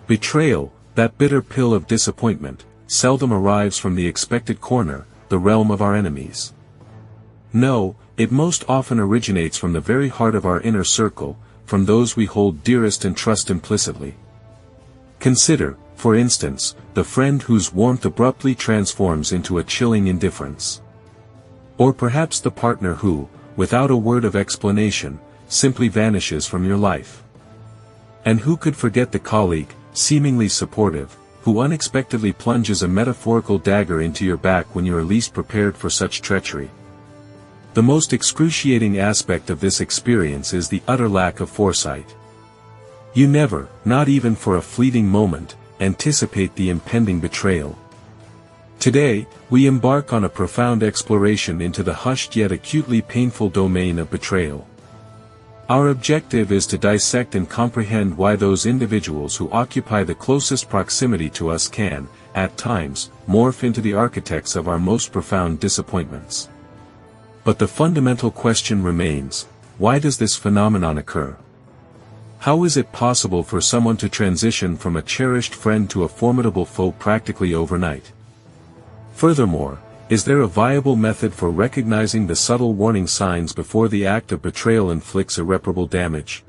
Betrayal, that bitter pill of disappointment, seldom arrives from the expected corner, the realm of our enemies. No, it most often originates from the very heart of our inner circle, from those we hold dearest and trust implicitly. Consider, for instance, the friend whose warmth abruptly transforms into a chilling indifference. Or perhaps the partner who, without a word of explanation, simply vanishes from your life. And who could forget the colleague, seemingly supportive, who unexpectedly plunges a metaphorical dagger into your back when you are least prepared for such treachery? The most excruciating aspect of this experience is the utter lack of foresight. You never, not even for a fleeting moment, anticipate the impending betrayal. Today, we embark on a profound exploration into the hushed yet acutely painful domain of betrayal. Our objective is to dissect and comprehend why those individuals who occupy the closest proximity to us can, at times, morph into the architects of our most profound disappointments. But the fundamental question remains, why does this phenomenon occur? How is it possible for someone to transition from a cherished friend to a formidable foe practically overnight? Furthermore, is there a viable method for recognizing the subtle warning signs before the act of betrayal inflicts irreparable damage?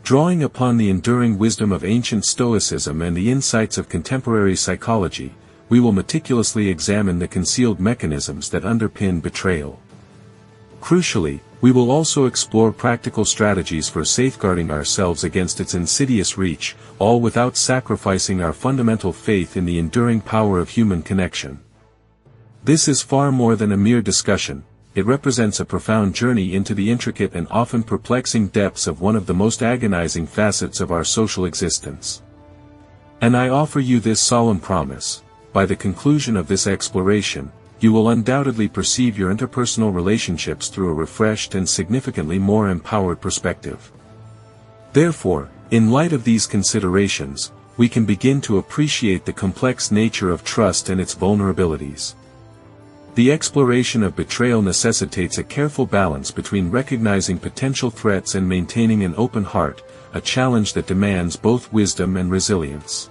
Drawing upon the enduring wisdom of ancient Stoicism and the insights of contemporary psychology, we will meticulously examine the concealed mechanisms that underpin betrayal. Crucially, we will also explore practical strategies for safeguarding ourselves against its insidious reach, all without sacrificing our fundamental faith in the enduring power of human connection. This is far more than a mere discussion, it represents a profound journey into the intricate and often perplexing depths of one of the most agonizing facets of our social existence. And I offer you this solemn promise: by the conclusion of this exploration, you will undoubtedly perceive your interpersonal relationships through a refreshed and significantly more empowered perspective. Therefore, in light of these considerations, we can begin to appreciate the complex nature of trust and its vulnerabilities. The exploration of betrayal necessitates a careful balance between recognizing potential threats and maintaining an open heart, a challenge that demands both wisdom and resilience.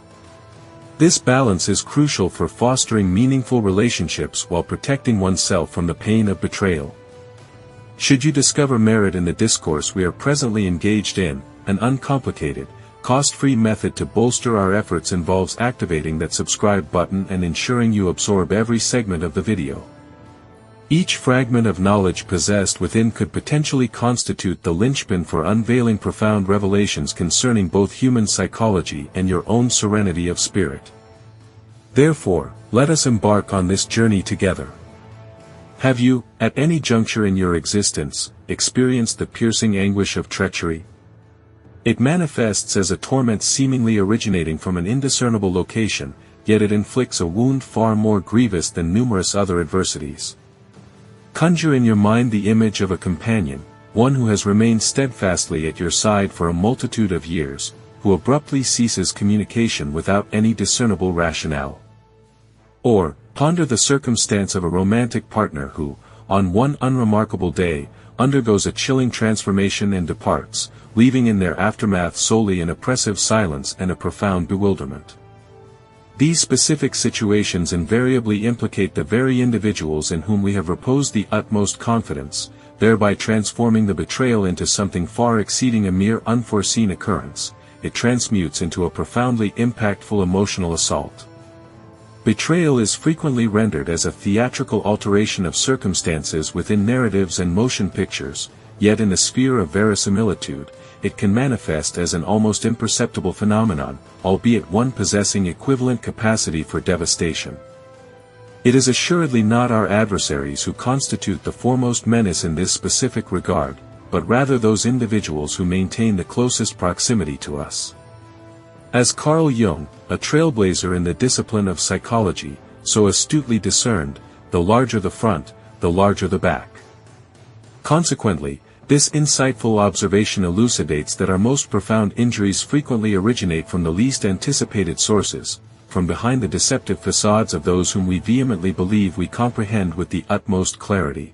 This balance is crucial for fostering meaningful relationships while protecting oneself from the pain of betrayal. Should you discover merit in the discourse we are presently engaged in, an uncomplicated, cost-free method to bolster our efforts involves activating that subscribe button and ensuring you absorb every segment of the video. Each fragment of knowledge possessed within could potentially constitute the linchpin for unveiling profound revelations concerning both human psychology and your own serenity of spirit. Therefore, let us embark on this journey together. Have you, at any juncture in your existence, experienced the piercing anguish of treachery? It manifests as a torment seemingly originating from an indiscernible location, yet it inflicts a wound far more grievous than numerous other adversities. Conjure in your mind the image of a companion, one who has remained steadfastly at your side for a multitude of years, who abruptly ceases communication without any discernible rationale. Or, ponder the circumstance of a romantic partner who, on one unremarkable day, undergoes a chilling transformation and departs, leaving in their aftermath solely an oppressive silence and a profound bewilderment. These specific situations invariably implicate the very individuals in whom we have reposed the utmost confidence, thereby transforming the betrayal into something far exceeding a mere unforeseen occurrence. It transmutes into a profoundly impactful emotional assault. Betrayal is frequently rendered as a theatrical alteration of circumstances within narratives and motion pictures, yet in the sphere of verisimilitude, it can manifest as an almost imperceptible phenomenon, albeit one possessing equivalent capacity for devastation. It is assuredly not our adversaries who constitute the foremost menace in this specific regard, but rather those individuals who maintain the closest proximity to us. As Carl Jung, a trailblazer in the discipline of psychology, so astutely discerned, the larger the front, the larger the back. Consequently, this insightful observation elucidates that our most profound injuries frequently originate from the least anticipated sources, from behind the deceptive facades of those whom we vehemently believe we comprehend with the utmost clarity.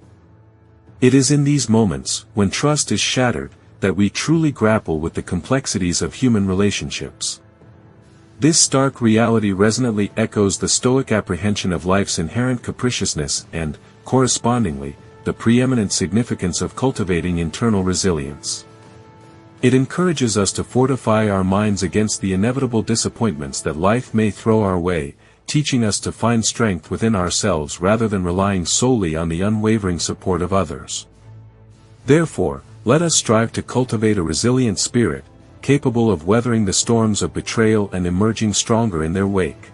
It is in these moments, when trust is shattered, that we truly grapple with the complexities of human relationships. This stark reality resonantly echoes the Stoic apprehension of life's inherent capriciousness and, correspondingly, the preeminent significance of cultivating internal resilience. It encourages us to fortify our minds against the inevitable disappointments that life may throw our way, teaching us to find strength within ourselves rather than relying solely on the unwavering support of others. Therefore, let us strive to cultivate a resilient spirit, capable of weathering the storms of betrayal and emerging stronger in their wake.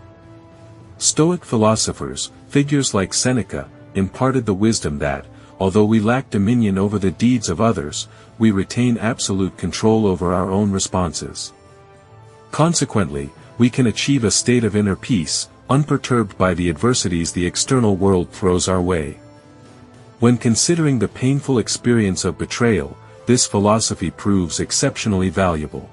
Stoic philosophers, figures like Seneca, imparted the wisdom that, although we lack dominion over the deeds of others, we retain absolute control over our own responses. Consequently, we can achieve a state of inner peace, unperturbed by the adversities the external world throws our way. When considering the painful experience of betrayal, this philosophy proves exceptionally valuable.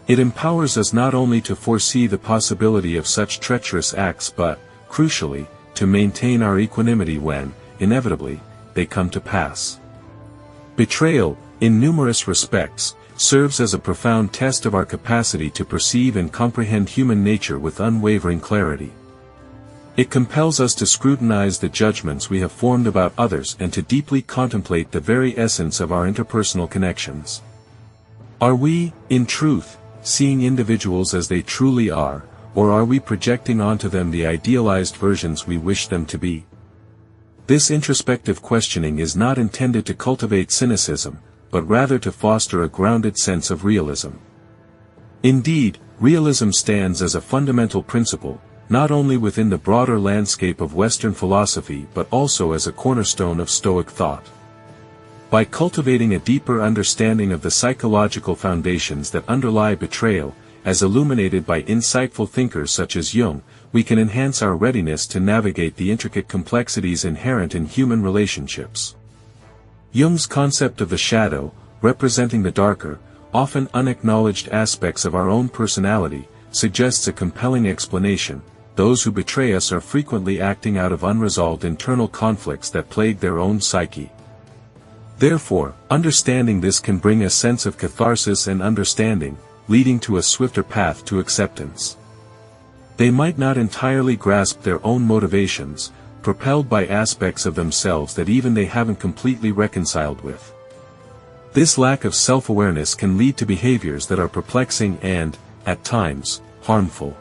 It empowers us not only to foresee the possibility of such treacherous acts but, crucially, to maintain our equanimity when, inevitably, they come to pass. Betrayal, in numerous respects, serves as a profound test of our capacity to perceive and comprehend human nature with unwavering clarity. It compels us to scrutinize the judgments we have formed about others and to deeply contemplate the very essence of our interpersonal connections. Are we, in truth, seeing individuals as they truly are, or are we projecting onto them the idealized versions we wish them to be? This introspective questioning is not intended to cultivate cynicism, but rather to foster a grounded sense of realism. Indeed, realism stands as a fundamental principle, not only within the broader landscape of Western philosophy but also as a cornerstone of Stoic thought. By cultivating a deeper understanding of the psychological foundations that underlie betrayal, as illuminated by insightful thinkers such as Jung, we can enhance our readiness to navigate the intricate complexities inherent in human relationships. Jung's concept of the shadow, representing the darker, often unacknowledged aspects of our own personality, suggests a compelling explanation. Those who betray us are frequently acting out of unresolved internal conflicts that plague their own psyche. Therefore, understanding this can bring a sense of catharsis and understanding, leading to a swifter path to acceptance. They might not entirely grasp their own motivations, propelled by aspects of themselves that even they haven't completely reconciled with. This lack of self-awareness can lead to behaviors that are perplexing and, at times, harmful.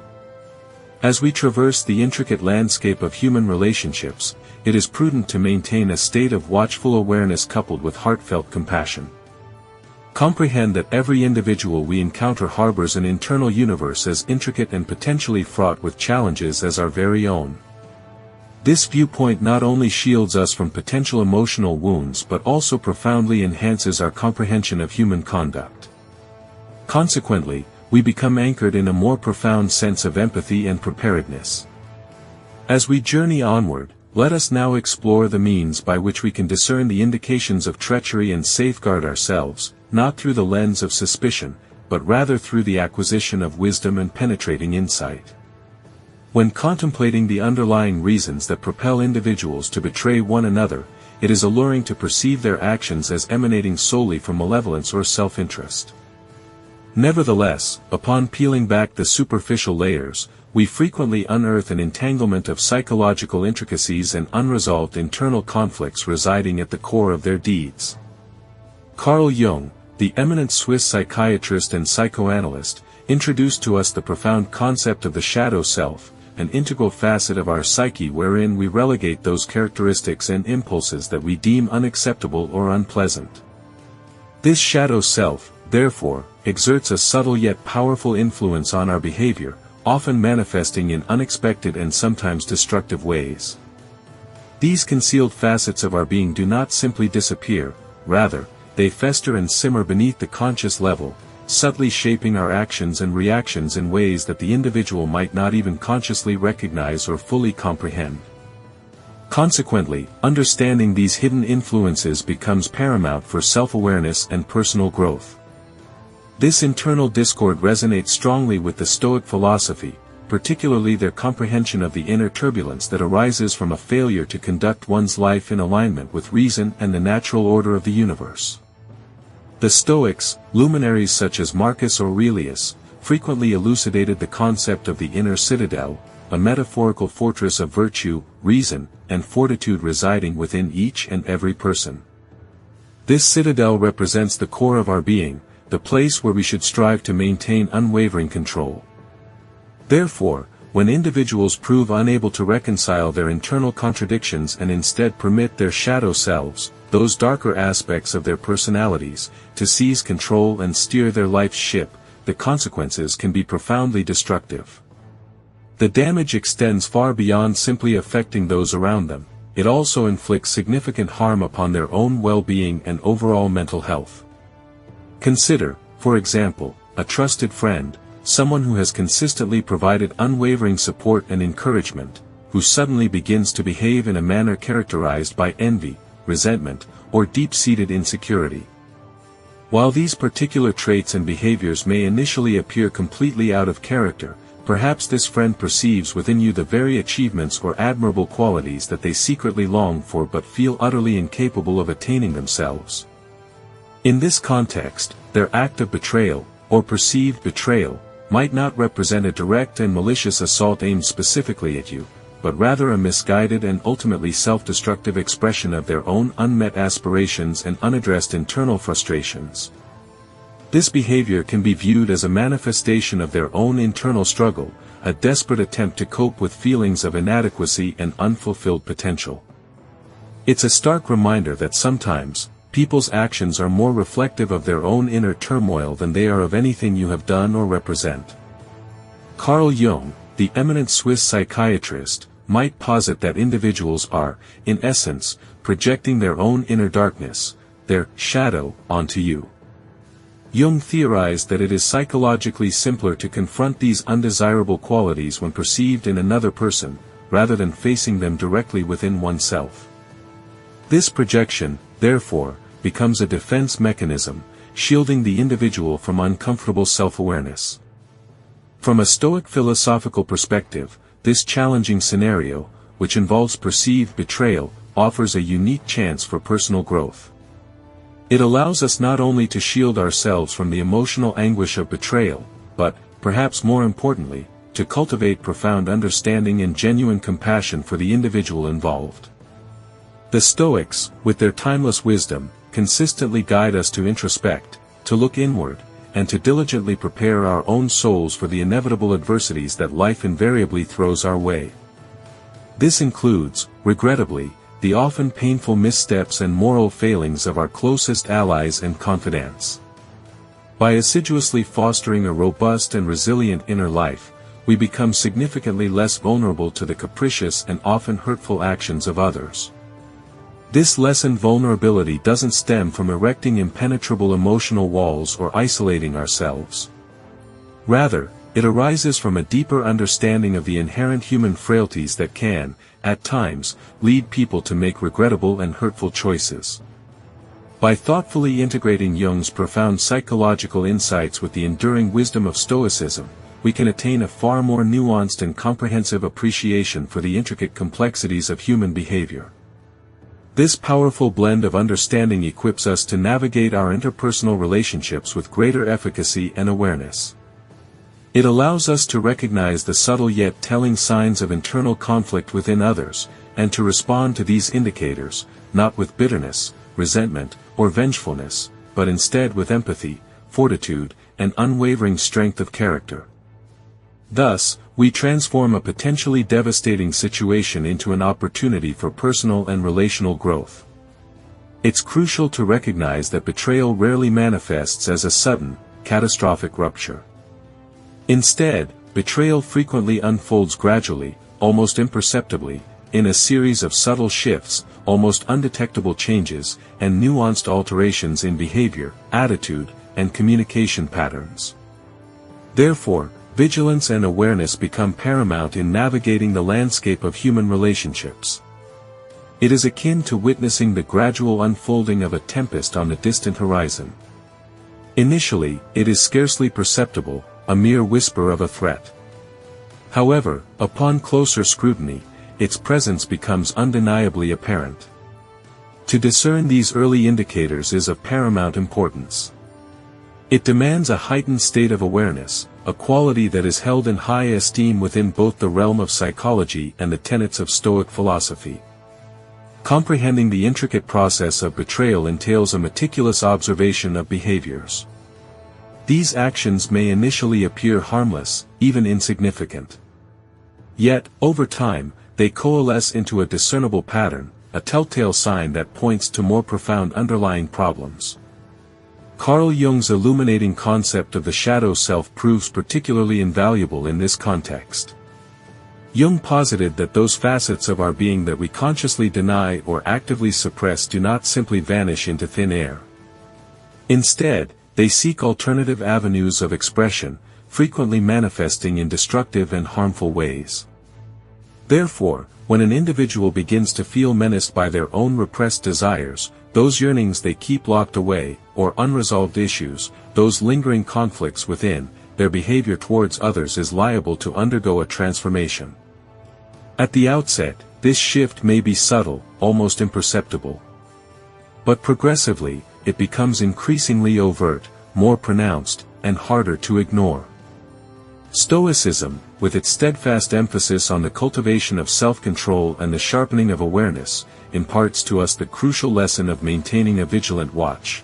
As we traverse the intricate landscape of human relationships, it is prudent to maintain a state of watchful awareness coupled with heartfelt compassion. Comprehend that every individual we encounter harbors an internal universe as intricate and potentially fraught with challenges as our very own. This viewpoint not only shields us from potential emotional wounds but also profoundly enhances our comprehension of human conduct. Consequently, we become anchored in a more profound sense of empathy and preparedness. As we journey onward, let us now explore the means by which we can discern the indications of treachery and safeguard ourselves, not through the lens of suspicion, but rather through the acquisition of wisdom and penetrating insight. When contemplating the underlying reasons that propel individuals to betray one another, it is alluring to perceive their actions as emanating solely from malevolence or self-interest. Nevertheless, upon peeling back the superficial layers, we frequently unearth an entanglement of psychological intricacies and unresolved internal conflicts residing at the core of their deeds. Carl Jung, the eminent Swiss psychiatrist and psychoanalyst, introduced to us the profound concept of the shadow self, an integral facet of our psyche wherein we relegate those characteristics and impulses that we deem unacceptable or unpleasant. This shadow self, therefore, exerts a subtle yet powerful influence on our behavior, often manifesting in unexpected and sometimes destructive ways. These concealed facets of our being do not simply disappear, rather, they fester and simmer beneath the conscious level, subtly shaping our actions and reactions in ways that the individual might not even consciously recognize or fully comprehend. Consequently, understanding these hidden influences becomes paramount for self-awareness and personal growth. This internal discord resonates strongly with the Stoic philosophy, particularly their comprehension of the inner turbulence that arises from a failure to conduct one's life in alignment with reason and the natural order of the universe. The Stoics, luminaries such as Marcus Aurelius, frequently elucidated the concept of the inner citadel, a metaphorical fortress of virtue, reason, and fortitude residing within each and every person. This citadel represents the core of our being, the place where we should strive to maintain unwavering control. Therefore, when individuals prove unable to reconcile their internal contradictions and instead permit their shadow selves, those darker aspects of their personalities, to seize control and steer their life's ship, the consequences can be profoundly destructive. The damage extends far beyond simply affecting those around them. It also inflicts significant harm upon their own well-being and overall mental health. Consider, for example, a trusted friend, someone who has consistently provided unwavering support and encouragement, who suddenly begins to behave in a manner characterized by envy, resentment, or deep-seated insecurity. While these particular traits and behaviors may initially appear completely out of character, perhaps this friend perceives within you the very achievements or admirable qualities that they secretly long for but feel utterly incapable of attaining themselves. In this context, their act of betrayal, or perceived betrayal, might not represent a direct and malicious assault aimed specifically at you, but rather a misguided and ultimately self-destructive expression of their own unmet aspirations and unaddressed internal frustrations. This behavior can be viewed as a manifestation of their own internal struggle, a desperate attempt to cope with feelings of inadequacy and unfulfilled potential. It's a stark reminder that sometimes, people's actions are more reflective of their own inner turmoil than they are of anything you have done or represent. Carl Jung, the eminent Swiss psychiatrist, might posit that individuals are, in essence, projecting their own inner darkness, their shadow, onto you. Jung theorized that it is psychologically simpler to confront these undesirable qualities when perceived in another person, rather than facing them directly within oneself. This projection, therefore, becomes a defense mechanism, shielding the individual from uncomfortable self-awareness. From a Stoic philosophical perspective, this challenging scenario, which involves perceived betrayal, offers a unique chance for personal growth. It allows us not only to shield ourselves from the emotional anguish of betrayal, but, perhaps more importantly, to cultivate profound understanding and genuine compassion for the individual involved. The Stoics, with their timeless wisdom, consistently guide us to introspect, to look inward, and to diligently prepare our own souls for the inevitable adversities that life invariably throws our way. This includes, regrettably, the often painful missteps and moral failings of our closest allies and confidants. By assiduously fostering a robust and resilient inner life, we become significantly less vulnerable to the capricious and often hurtful actions of others. This lessened vulnerability doesn't stem from erecting impenetrable emotional walls or isolating ourselves. Rather, it arises from a deeper understanding of the inherent human frailties that can, at times, lead people to make regrettable and hurtful choices. By thoughtfully integrating Jung's profound psychological insights with the enduring wisdom of Stoicism, we can attain a far more nuanced and comprehensive appreciation for the intricate complexities of human behavior. This powerful blend of understanding equips us to navigate our interpersonal relationships with greater efficacy and awareness. It allows us to recognize the subtle yet telling signs of internal conflict within others, and to respond to these indicators, not with bitterness, resentment, or vengefulness, but instead with empathy, fortitude, and unwavering strength of character. Thus, we transform a potentially devastating situation into an opportunity for personal and relational growth. It's crucial to recognize that betrayal rarely manifests as a sudden, catastrophic rupture. Instead, betrayal frequently unfolds gradually, almost imperceptibly, in a series of subtle shifts, almost undetectable changes, and nuanced alterations in behavior, attitude, and communication patterns. Therefore, vigilance and awareness become paramount in navigating the landscape of human relationships. It is akin to witnessing the gradual unfolding of a tempest on the distant horizon. Initially, it is scarcely perceptible, a mere whisper of a threat. However, upon closer scrutiny, its presence becomes undeniably apparent. To discern these early indicators is of paramount importance. It demands a heightened state of awareness, a quality that is held in high esteem within both the realm of psychology and the tenets of Stoic philosophy. Comprehending the intricate process of betrayal entails a meticulous observation of behaviors. These actions may initially appear harmless, even insignificant. Yet, over time, they coalesce into a discernible pattern, a telltale sign that points to more profound underlying problems. Carl Jung's illuminating concept of the shadow self proves particularly invaluable in this context. Jung posited that those facets of our being that we consciously deny or actively suppress do not simply vanish into thin air. Instead, they seek alternative avenues of expression, frequently manifesting in destructive and harmful ways. Therefore, when an individual begins to feel menaced by their own repressed desires, those yearnings they keep locked away, or unresolved issues, those lingering conflicts within, their behavior towards others is liable to undergo a transformation. At the outset, this shift may be subtle, almost imperceptible. But progressively, it becomes increasingly overt, more pronounced, and harder to ignore. Stoicism, with its steadfast emphasis on the cultivation of self-control and the sharpening of awareness, imparts to us the crucial lesson of maintaining a vigilant watch.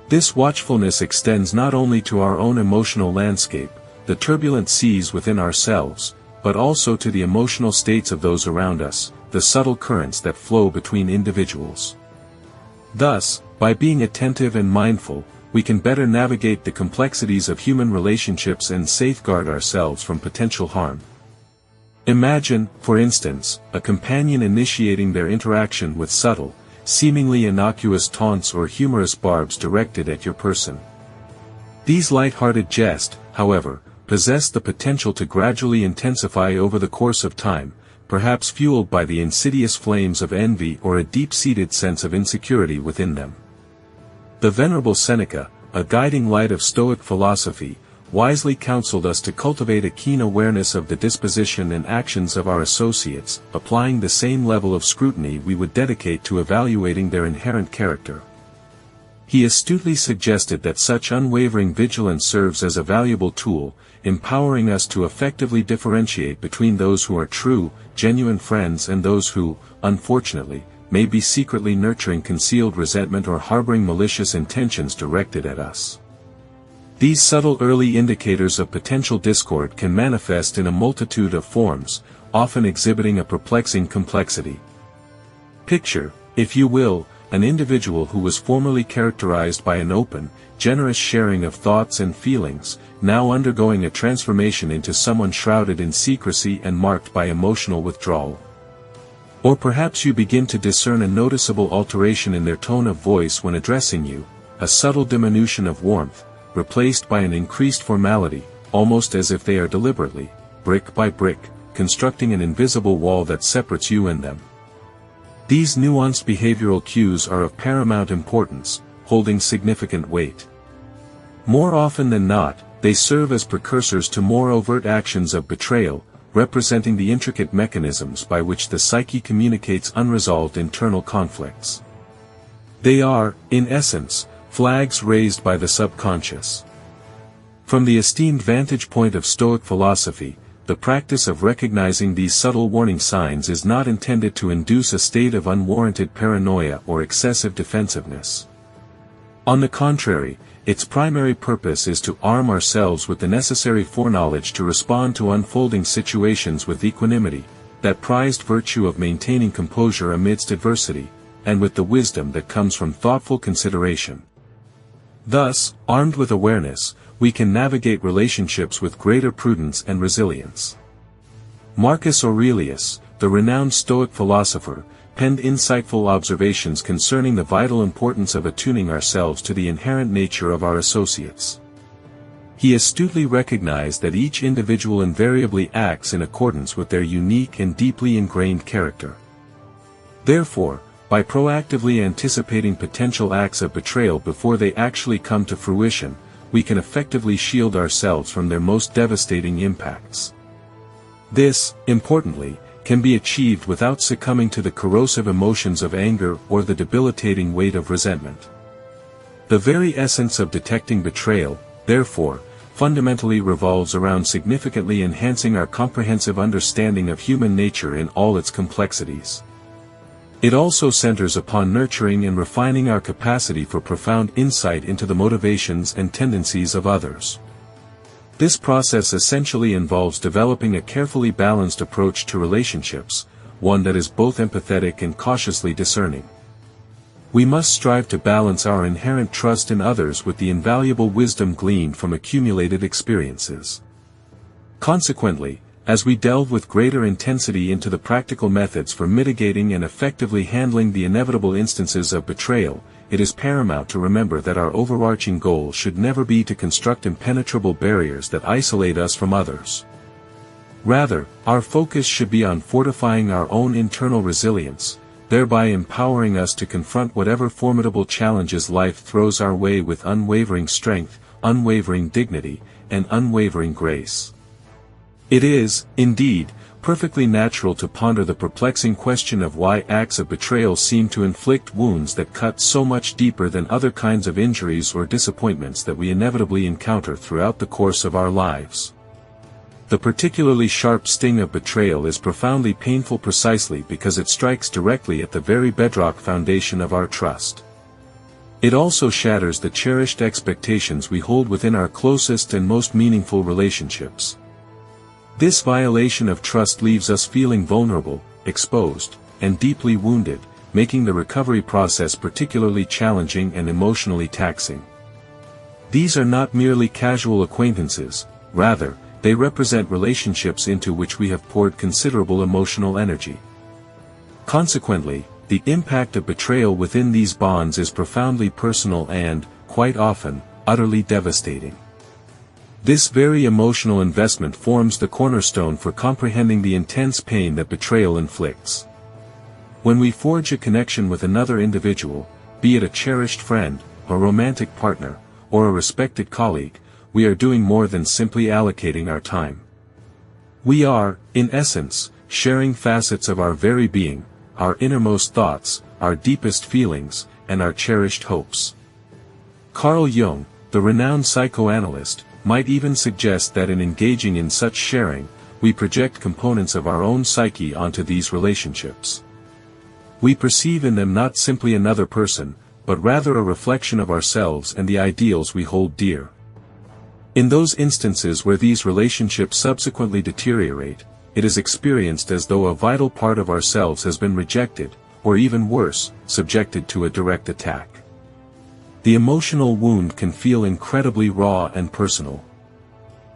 This watchfulness extends not only to our own emotional landscape, the turbulent seas within ourselves, but also to the emotional states of those around us, the subtle currents that flow between individuals. Thus, by being attentive and mindful, we can better navigate the complexities of human relationships and safeguard ourselves from potential harm. Imagine, for instance, a companion initiating their interaction with subtle, seemingly innocuous taunts or humorous barbs directed at your person. These light-hearted jests, however, possess the potential to gradually intensify over the course of time, perhaps fueled by the insidious flames of envy or a deep-seated sense of insecurity within them. The Venerable Seneca, a guiding light of Stoic philosophy, wisely counseled us to cultivate a keen awareness of the disposition and actions of our associates, applying the same level of scrutiny we would dedicate to evaluating their inherent character. He astutely suggested that such unwavering vigilance serves as a valuable tool, empowering us to effectively differentiate between those who are true, genuine friends and those who, unfortunately, may be secretly nurturing concealed resentment or harboring malicious intentions directed at us. These subtle early indicators of potential discord can manifest in a multitude of forms, often exhibiting a perplexing complexity. Picture, if you will, an individual who was formerly characterized by an open, generous sharing of thoughts and feelings, now undergoing a transformation into someone shrouded in secrecy and marked by emotional withdrawal. Or perhaps you begin to discern a noticeable alteration in their tone of voice when addressing you, a subtle diminution of warmth, replaced by an increased formality, almost as if they are deliberately, brick by brick, constructing an invisible wall that separates you and them. These nuanced behavioral cues are of paramount importance, holding significant weight. More often than not, they serve as precursors to more overt actions of betrayal, representing the intricate mechanisms by which the psyche communicates unresolved internal conflicts. They are, in essence, flags raised by the subconscious. From the esteemed vantage point of Stoic philosophy, the practice of recognizing these subtle warning signs is not intended to induce a state of unwarranted paranoia or excessive defensiveness. On the contrary, its primary purpose is to arm ourselves with the necessary foreknowledge to respond to unfolding situations with equanimity, that prized virtue of maintaining composure amidst adversity, and with the wisdom that comes from thoughtful consideration. Thus, armed with awareness, we can navigate relationships with greater prudence and resilience. Marcus Aurelius, the renowned Stoic philosopher, penned insightful observations concerning the vital importance of attuning ourselves to the inherent nature of our associates. He astutely recognized that each individual invariably acts in accordance with their unique and deeply ingrained character. Therefore, by proactively anticipating potential acts of betrayal before they actually come to fruition, we can effectively shield ourselves from their most devastating impacts. This, importantly, can be achieved without succumbing to the corrosive emotions of anger or the debilitating weight of resentment. The very essence of detecting betrayal, therefore, fundamentally revolves around significantly enhancing our comprehensive understanding of human nature in all its complexities. It also centers upon nurturing and refining our capacity for profound insight into the motivations and tendencies of others. This process essentially involves developing a carefully balanced approach to relationships, one that is both empathetic and cautiously discerning. We must strive to balance our inherent trust in others with the invaluable wisdom gleaned from accumulated experiences. Consequently, as we delve with greater intensity into the practical methods for mitigating and effectively handling the inevitable instances of betrayal, it is paramount to remember that our overarching goal should never be to construct impenetrable barriers that isolate us from others. Rather, our focus should be on fortifying our own internal resilience, thereby empowering us to confront whatever formidable challenges life throws our way with unwavering strength, unwavering dignity, and unwavering grace. It is, indeed, perfectly natural to ponder the perplexing question of why acts of betrayal seem to inflict wounds that cut so much deeper than other kinds of injuries or disappointments that we inevitably encounter throughout the course of our lives. The particularly sharp sting of betrayal is profoundly painful precisely because it strikes directly at the very bedrock foundation of our trust. It also shatters the cherished expectations we hold within our closest and most meaningful relationships. This violation of trust leaves us feeling vulnerable, exposed, and deeply wounded, making the recovery process particularly challenging and emotionally taxing. These are not merely casual acquaintances, rather, they represent relationships into which we have poured considerable emotional energy. Consequently, the impact of betrayal within these bonds is profoundly personal and, quite often, utterly devastating. This very emotional investment forms the cornerstone for comprehending the intense pain that betrayal inflicts. When we forge a connection with another individual, be it a cherished friend, a romantic partner, or a respected colleague, we are doing more than simply allocating our time. We are, in essence, sharing facets of our very being, our innermost thoughts, our deepest feelings, and our cherished hopes. Carl Jung, the renowned psychoanalyst, might even suggest that in engaging in such sharing, we project components of our own psyche onto these relationships. We perceive in them not simply another person, but rather a reflection of ourselves and the ideals we hold dear. In those instances where these relationships subsequently deteriorate, it is experienced as though a vital part of ourselves has been rejected, or even worse, subjected to a direct attack. The emotional wound can feel incredibly raw and personal.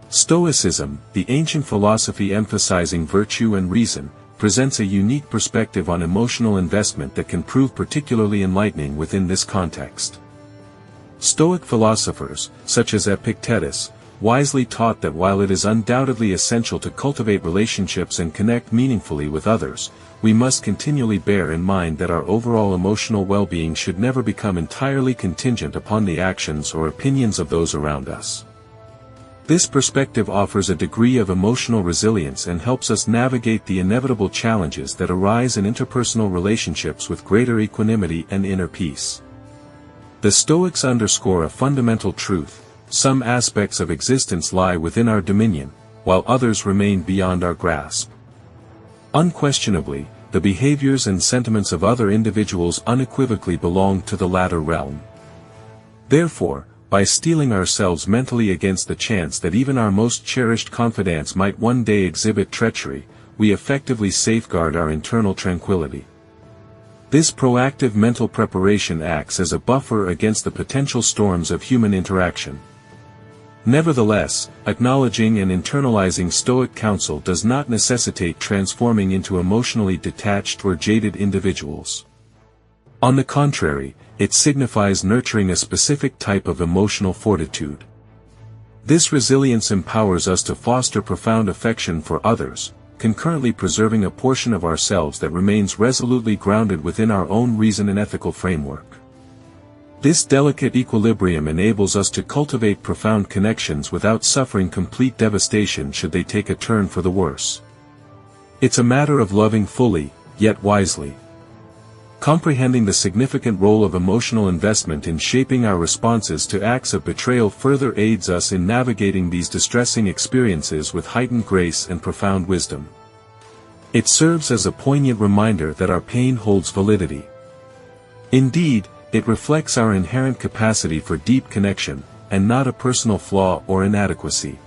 Stoicism, the ancient philosophy emphasizing virtue and reason, presents a unique perspective on emotional investment that can prove particularly enlightening within this context. Stoic philosophers, such as Epictetus, wisely taught that while it is undoubtedly essential to cultivate relationships and connect meaningfully with others, we must continually bear in mind that our overall emotional well-being should never become entirely contingent upon the actions or opinions of those around us. This perspective offers a degree of emotional resilience and helps us navigate the inevitable challenges that arise in interpersonal relationships with greater equanimity and inner peace. The Stoics underscore a fundamental truth: some aspects of existence lie within our dominion, while others remain beyond our grasp. Unquestionably, the behaviors and sentiments of other individuals unequivocally belong to the latter realm. Therefore, by steeling ourselves mentally against the chance that even our most cherished confidants might one day exhibit treachery, we effectively safeguard our internal tranquility. This proactive mental preparation acts as a buffer against the potential storms of human interaction. Nevertheless, acknowledging and internalizing Stoic counsel does not necessitate transforming into emotionally detached or jaded individuals. On the contrary, it signifies nurturing a specific type of emotional fortitude. This resilience empowers us to foster profound affection for others, concurrently preserving a portion of ourselves that remains resolutely grounded within our own reason and ethical framework. This delicate equilibrium enables us to cultivate profound connections without suffering complete devastation should they take a turn for the worse. It's a matter of loving fully, yet wisely. Comprehending the significant role of emotional investment in shaping our responses to acts of betrayal further aids us in navigating these distressing experiences with heightened grace and profound wisdom. It serves as a poignant reminder that our pain holds validity. Indeed, it reflects our inherent capacity for deep connection, and not a personal flaw or inadequacy.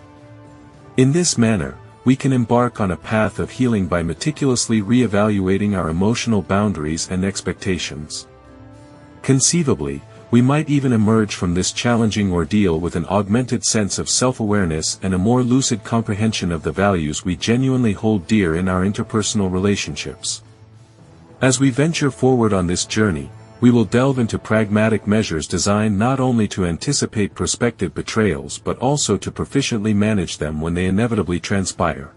In this manner, we can embark on a path of healing by meticulously re-evaluating our emotional boundaries and expectations. Conceivably, we might even emerge from this challenging ordeal with an augmented sense of self-awareness and a more lucid comprehension of the values we genuinely hold dear in our interpersonal relationships. As we venture forward on this journey, we will delve into pragmatic measures designed not only to anticipate prospective betrayals but also to proficiently manage them when they inevitably transpire.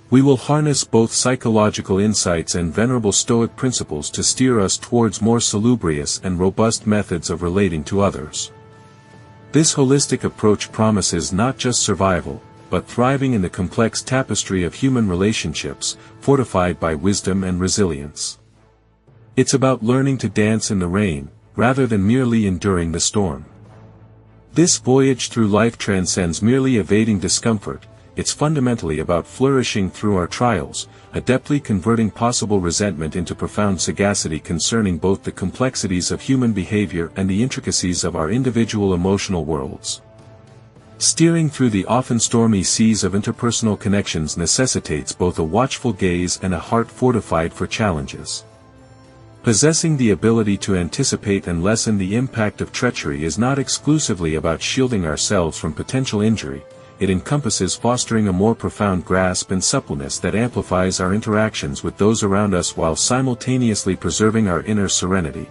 We will harness both psychological insights and venerable Stoic principles to steer us towards more salubrious and robust methods of relating to others. This holistic approach promises not just survival, but thriving in the complex tapestry of human relationships, fortified by wisdom and resilience. It's about learning to dance in the rain, rather than merely enduring the storm. This voyage through life transcends merely evading discomfort. It's fundamentally about flourishing through our trials, adeptly converting possible resentment into profound sagacity concerning both the complexities of human behavior and the intricacies of our individual emotional worlds. Steering through the often stormy seas of interpersonal connections necessitates both a watchful gaze and a heart fortified for challenges. Possessing the ability to anticipate and lessen the impact of treachery is not exclusively about shielding ourselves from potential injury. It encompasses fostering a more profound grasp and suppleness that amplifies our interactions with those around us while simultaneously preserving our inner serenity.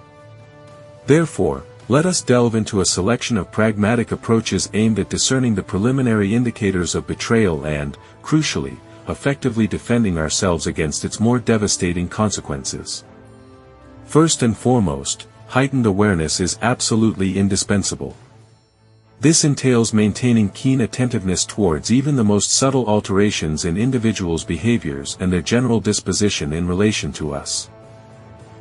Therefore, let us delve into a selection of pragmatic approaches aimed at discerning the preliminary indicators of betrayal and, crucially, effectively defending ourselves against its more devastating consequences. First and foremost, heightened awareness is absolutely indispensable. This entails maintaining keen attentiveness towards even the most subtle alterations in individuals' behaviors and their general disposition in relation to us.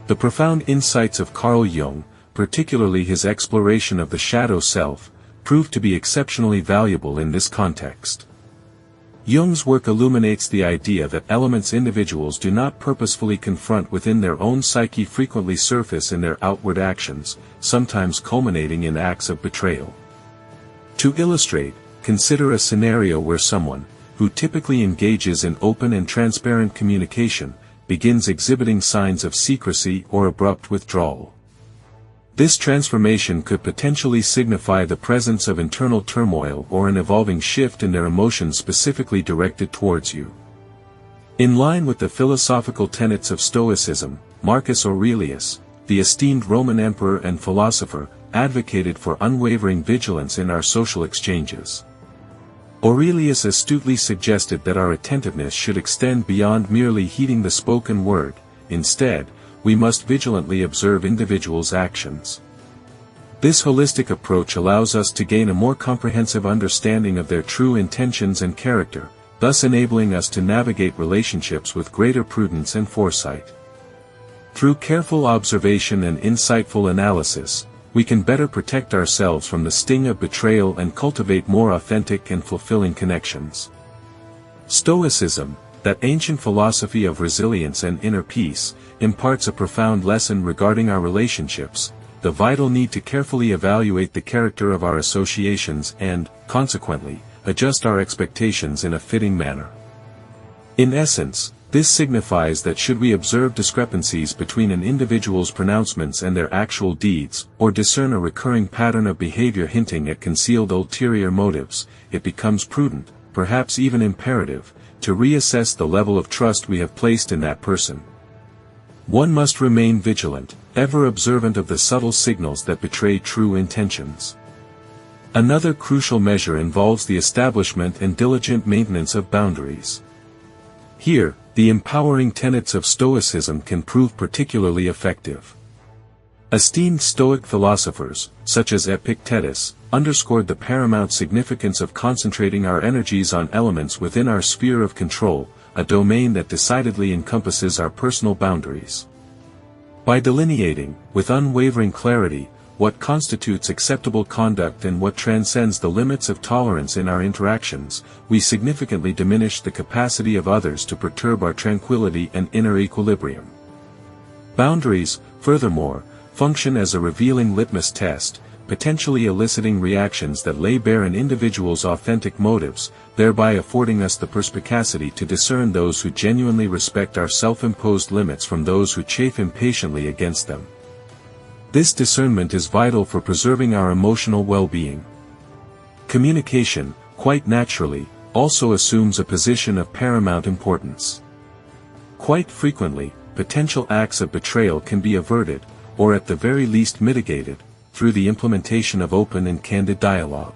The profound insights of Carl Jung, particularly his exploration of the shadow self, proved to be exceptionally valuable in this context. Jung's work illuminates the idea that elements individuals do not purposefully confront within their own psyche frequently surface in their outward actions, sometimes culminating in acts of betrayal. To illustrate, consider a scenario where someone, who typically engages in open and transparent communication, begins exhibiting signs of secrecy or abrupt withdrawal. This transformation could potentially signify the presence of internal turmoil or an evolving shift in their emotions specifically directed towards you. In line with the philosophical tenets of Stoicism, Marcus Aurelius, the esteemed Roman emperor and philosopher, advocated for unwavering vigilance in our social exchanges. Aurelius astutely suggested that our attentiveness should extend beyond merely heeding the spoken word. Instead, we must vigilantly observe individuals' actions. This holistic approach allows us to gain a more comprehensive understanding of their true intentions and character, thus enabling us to navigate relationships with greater prudence and foresight. Through careful observation and insightful analysis, we can better protect ourselves from the sting of betrayal and cultivate more authentic and fulfilling connections. Stoicism, that ancient philosophy of resilience and inner peace, imparts a profound lesson regarding our relationships, the vital need to carefully evaluate the character of our associations and, consequently, adjust our expectations in a fitting manner. In essence, this signifies that should we observe discrepancies between an individual's pronouncements and their actual deeds, or discern a recurring pattern of behavior hinting at concealed ulterior motives, it becomes prudent, perhaps even imperative, to reassess the level of trust we have placed in that person. One must remain vigilant, ever observant of the subtle signals that betray true intentions. Another crucial measure involves the establishment and diligent maintenance of boundaries. Here, the empowering tenets of Stoicism can prove particularly effective. Esteemed Stoic philosophers, such as Epictetus, underscored the paramount significance of concentrating our energies on elements within our sphere of control, a domain that decidedly encompasses our personal boundaries. By delineating, with unwavering clarity, what constitutes acceptable conduct and what transcends the limits of tolerance in our interactions, we significantly diminish the capacity of others to perturb our tranquility and inner equilibrium. Boundaries, furthermore, function as a revealing litmus test, potentially eliciting reactions that lay bare an individual's authentic motives, thereby affording us the perspicacity to discern those who genuinely respect our self-imposed limits from those who chafe impatiently against them. This discernment is vital for preserving our emotional well-being. Communication, quite naturally, also assumes a position of paramount importance. Quite frequently, potential acts of betrayal can be averted, or at the very least mitigated, through the implementation of open and candid dialogue.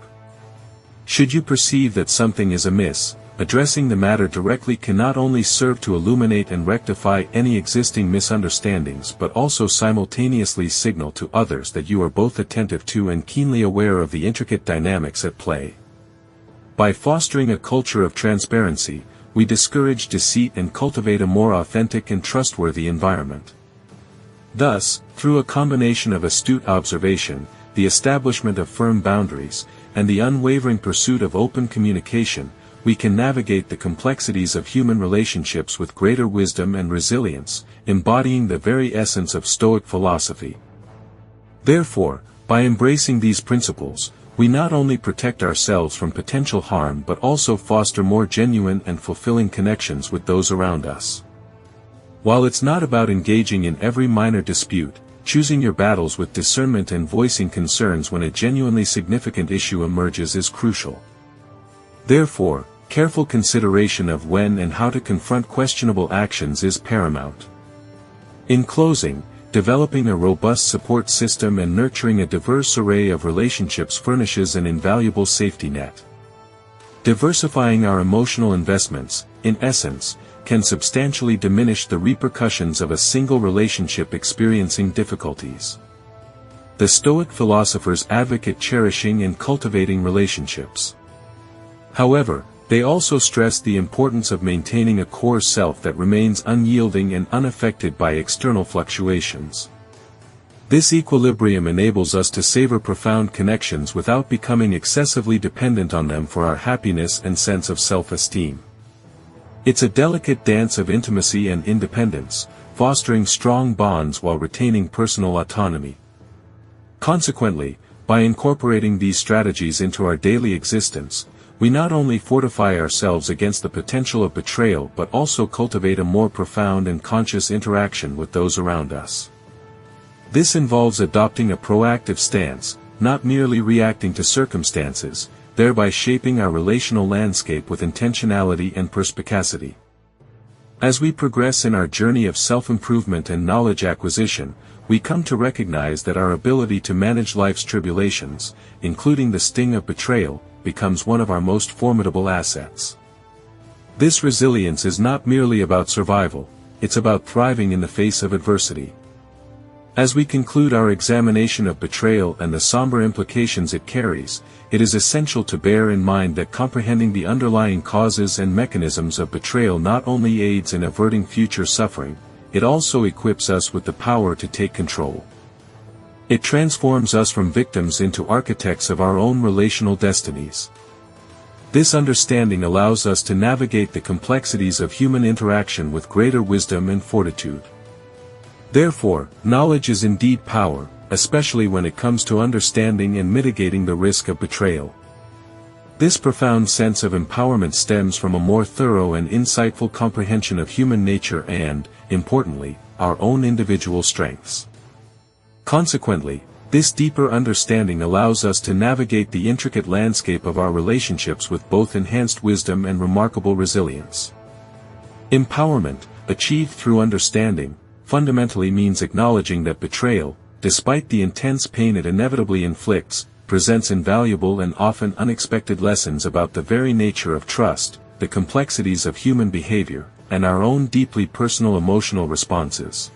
Should you perceive that something is amiss, addressing the matter directly can not only serve to illuminate and rectify any existing misunderstandings but also simultaneously signal to others that you are both attentive to and keenly aware of the intricate dynamics at play. By fostering a culture of transparency, we discourage deceit and cultivate a more authentic and trustworthy environment. Thus, through a combination of astute observation, the establishment of firm boundaries, and the unwavering pursuit of open communication, we can navigate the complexities of human relationships with greater wisdom and resilience, embodying the very essence of Stoic philosophy. Therefore, by embracing these principles, we not only protect ourselves from potential harm but also foster more genuine and fulfilling connections with those around us. While it's not about engaging in every minor dispute, choosing your battles with discernment and voicing concerns when a genuinely significant issue emerges is crucial. Therefore, careful consideration of when and how to confront questionable actions is paramount. In closing, developing a robust support system and nurturing a diverse array of relationships furnishes an invaluable safety net. Diversifying our emotional investments, in essence, can substantially diminish the repercussions of a single relationship experiencing difficulties. The Stoic philosophers advocate cherishing and cultivating relationships. However, they also stress the importance of maintaining a core self that remains unyielding and unaffected by external fluctuations. This equilibrium enables us to savor profound connections without becoming excessively dependent on them for our happiness and sense of self-esteem. It's a delicate dance of intimacy and independence, fostering strong bonds while retaining personal autonomy. Consequently, by incorporating these strategies into our daily existence, we not only fortify ourselves against the potential of betrayal but also cultivate a more profound and conscious interaction with those around us. This involves adopting a proactive stance, not merely reacting to circumstances, thereby shaping our relational landscape with intentionality and perspicacity. As we progress in our journey of self-improvement and knowledge acquisition, we come to recognize that our ability to manage life's tribulations, including the sting of betrayal, becomes one of our most formidable assets. This resilience is not merely about survival, it's about thriving in the face of adversity. As we conclude our examination of betrayal and the somber implications it carries, it is essential to bear in mind that comprehending the underlying causes and mechanisms of betrayal not only aids in averting future suffering, it also equips us with the power to take control. It transforms us from victims into architects of our own relational destinies. This understanding allows us to navigate the complexities of human interaction with greater wisdom and fortitude. Therefore, knowledge is indeed power, especially when it comes to understanding and mitigating the risk of betrayal. This profound sense of empowerment stems from a more thorough and insightful comprehension of human nature and, importantly, our own individual strengths. Consequently, this deeper understanding allows us to navigate the intricate landscape of our relationships with both enhanced wisdom and remarkable resilience. Empowerment, achieved through understanding, fundamentally means acknowledging that betrayal, despite the intense pain it inevitably inflicts, presents invaluable and often unexpected lessons about the very nature of trust, the complexities of human behavior, and our own deeply personal emotional responses.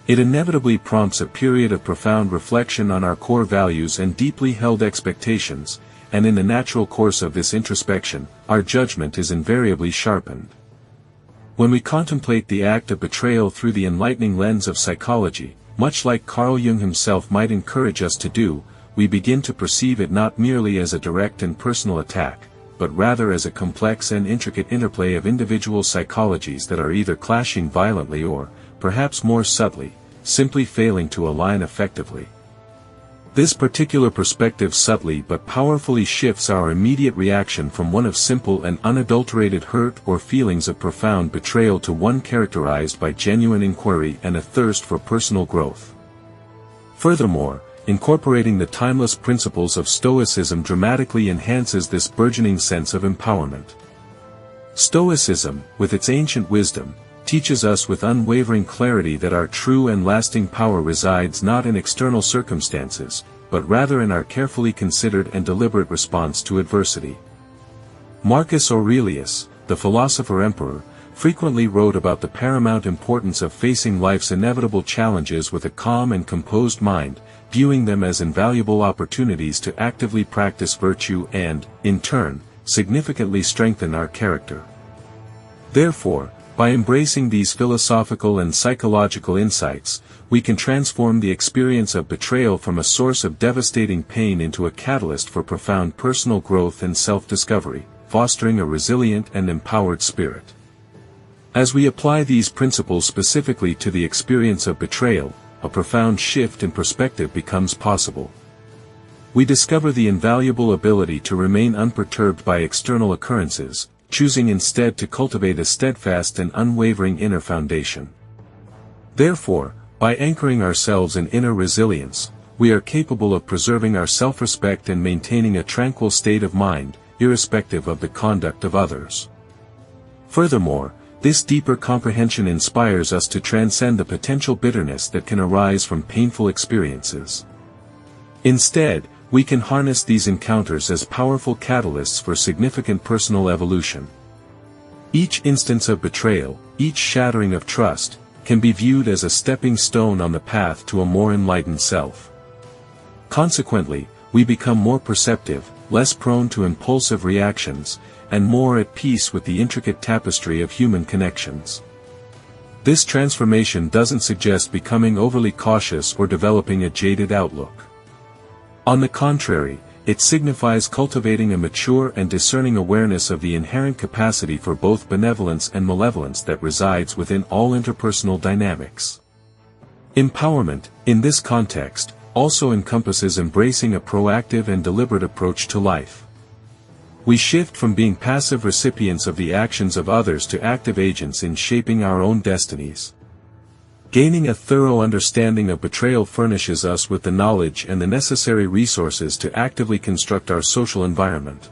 It inevitably prompts a period of profound reflection on our core values and deeply held expectations, and in the natural course of this introspection, our judgment is invariably sharpened. When we contemplate the act of betrayal through the enlightening lens of psychology, much like Carl Jung himself might encourage us to do, we begin to perceive it not merely as a direct and personal attack, but rather as a complex and intricate interplay of individual psychologies that are either clashing violently or, perhaps more subtly, simply failing to align effectively. This particular perspective subtly but powerfully shifts our immediate reaction from one of simple and unadulterated hurt or feelings of profound betrayal to one characterized by genuine inquiry and a thirst for personal growth. Furthermore, incorporating the timeless principles of Stoicism dramatically enhances this burgeoning sense of empowerment. Stoicism, with its ancient wisdom, teaches us with unwavering clarity that our true and lasting power resides not in external circumstances, but rather in our carefully considered and deliberate response to adversity. Marcus Aurelius, the philosopher-emperor, frequently wrote about the paramount importance of facing life's inevitable challenges with a calm and composed mind, viewing them as invaluable opportunities to actively practice virtue and, in turn, significantly strengthen our character. Therefore, by embracing these philosophical and psychological insights, we can transform the experience of betrayal from a source of devastating pain into a catalyst for profound personal growth and self-discovery, fostering a resilient and empowered spirit. As we apply these principles specifically to the experience of betrayal, a profound shift in perspective becomes possible. We discover the invaluable ability to remain unperturbed by external occurrences, choosing instead to cultivate a steadfast and unwavering inner foundation. Therefore, by anchoring ourselves in inner resilience, we are capable of preserving our self-respect and maintaining a tranquil state of mind, irrespective of the conduct of others. Furthermore, this deeper comprehension inspires us to transcend the potential bitterness that can arise from painful experiences. Instead, we can harness these encounters as powerful catalysts for significant personal evolution. Each instance of betrayal, each shattering of trust, can be viewed as a stepping stone on the path to a more enlightened self. Consequently, we become more perceptive, less prone to impulsive reactions, and more at peace with the intricate tapestry of human connections. This transformation doesn't suggest becoming overly cautious or developing a jaded outlook. On the contrary, it signifies cultivating a mature and discerning awareness of the inherent capacity for both benevolence and malevolence that resides within all interpersonal dynamics. Empowerment, in this context, also encompasses embracing a proactive and deliberate approach to life. We shift from being passive recipients of the actions of others to active agents in shaping our own destinies. Gaining a thorough understanding of betrayal furnishes us with the knowledge and the necessary resources to actively construct our social environment.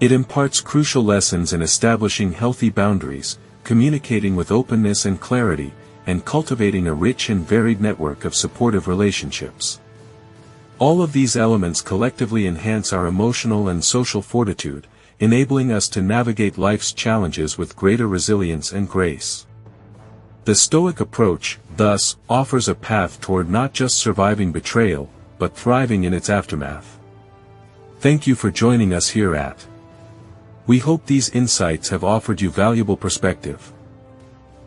It imparts crucial lessons in establishing healthy boundaries, communicating with openness and clarity, and cultivating a rich and varied network of supportive relationships. All of these elements collectively enhance our emotional and social fortitude, enabling us to navigate life's challenges with greater resilience and grace. The Stoic approach, thus, offers a path toward not just surviving betrayal, but thriving in its aftermath. Thank you for joining us here at. We hope these insights have offered you valuable perspective.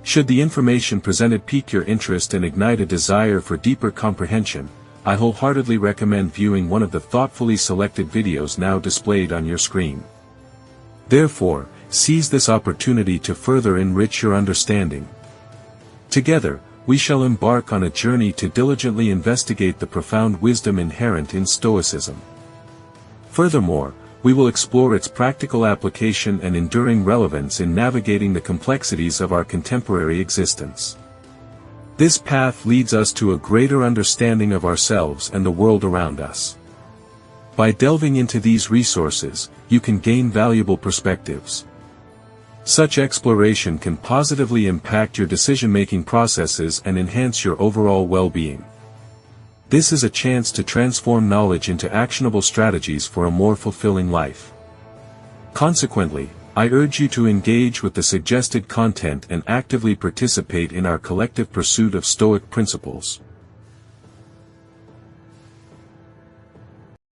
Should the information presented pique your interest and ignite a desire for deeper comprehension, I wholeheartedly recommend viewing one of the thoughtfully selected videos now displayed on your screen. Therefore, seize this opportunity to further enrich your understanding. Together, we shall embark on a journey to diligently investigate the profound wisdom inherent in Stoicism. Furthermore, we will explore its practical application and enduring relevance in navigating the complexities of our contemporary existence. This path leads us to a greater understanding of ourselves and the world around us. By delving into these resources, you can gain valuable perspectives. Such exploration can positively impact your decision-making processes and enhance your overall well-being. This is a chance to transform knowledge into actionable strategies for a more fulfilling life. Consequently, I urge you to engage with the suggested content and actively participate in our collective pursuit of Stoic principles.